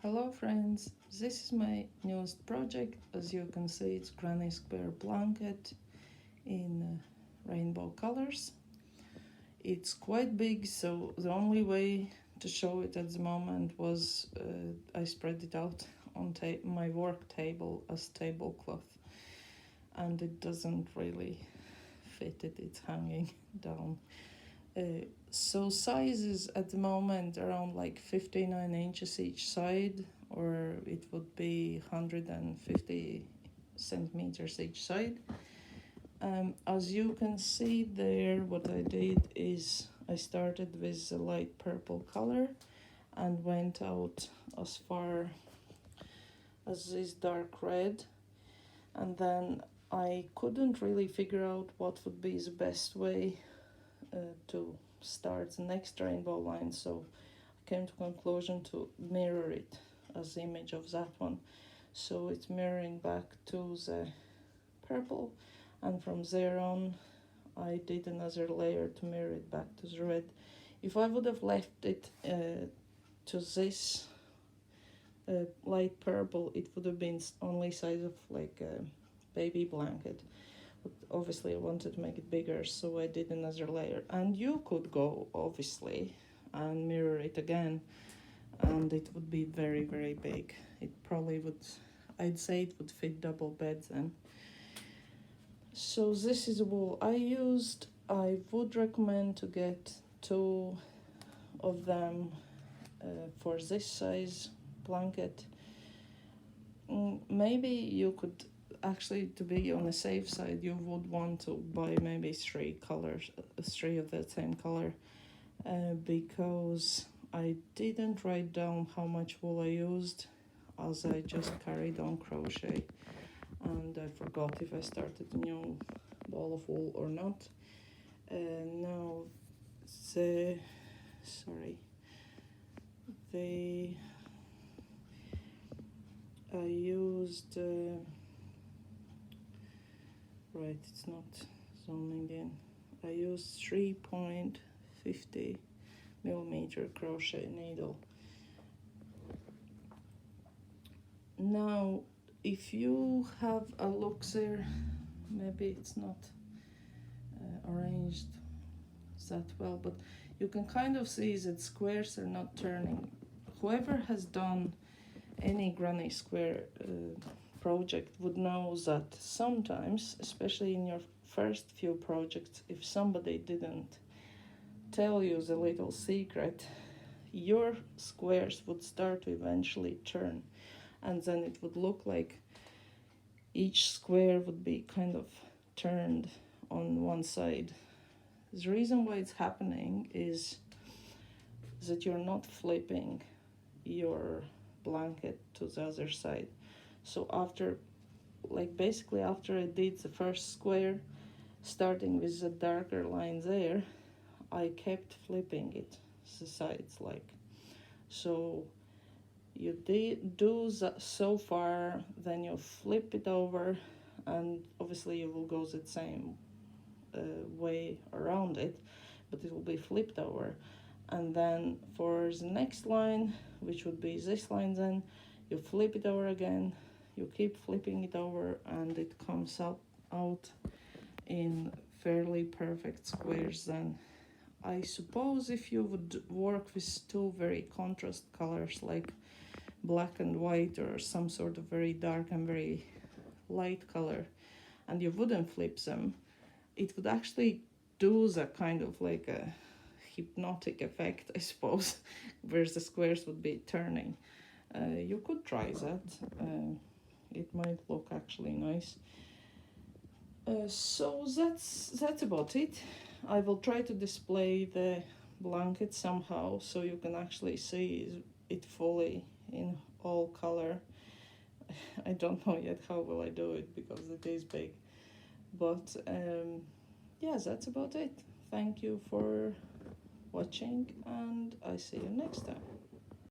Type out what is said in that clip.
Hello friends, this is my newest project. As you can see, it's granny square blanket in rainbow colors. It's quite big, so the only way to show it at the moment was I spread it out on my work table as tablecloth, and it doesn't really fit it, it's hanging down. So sizes at the moment around like 59 inches each side, or it would be 150 centimeters each side. As you can see there, what I did is I started with a light purple color and went out as far as this dark red, and then I couldn't really figure out what would be the best way to start the next rainbow line, so I came to conclusion to mirror it as the image of that one. So it's mirroring back to the purple, and from there on I did another layer to mirror it back to the red. If I would have left it to this light purple, it would have been only size of like a baby blanket. But obviously I wanted to make it bigger, so I did another layer. And you could go, obviously, and mirror it again, and it would be very, very big. It probably would, I'd say it would fit double beds then. So this is a wool I used. I would recommend to get 2 of them for this size blanket. Maybe you could, actually, to be on the safe side, you would want to buy maybe 3 colors, 3 of the same color, because I didn't write down how much wool I used, as I just carried on crochet, and I forgot if I started a new ball of wool or not. Now I used right, it's not zooming in. I used 3.50 millimeter crochet needle. Now if you have a look there, maybe it's not arranged that well, but you can kind of see that squares are not turning. Whoever has done any granny square project would know that sometimes, especially in your first few projects, if somebody didn't tell you the little secret, your squares would start to eventually turn, and then it would look like each square would be kind of turned on one side. The reason why it's happening is that you're not flipping your blanket to the other side. So after, like basically after I did the first square, starting with the darker line there, I kept flipping it the sides, like so. You do that so far, then you flip it over, and obviously you will go the same way around it, but it will be flipped over. And then for the next line, which would be this line, then you flip it over again, you keep flipping it over, and it comes out in fairly perfect squares. Then I suppose if you would work with 2 very contrast colors like black and white, or some sort of very dark and very light color, and you wouldn't flip them, it would actually do that kind of like a hypnotic effect, I suppose, where the squares would be turning. You could try that. It might look actually nice. So that's about it. I will try to display the blanket somehow so you can actually see it fully in all color. I don't know yet how will I do it because it is big, but yeah, that's about it. Thank you for watching, and I see you next time.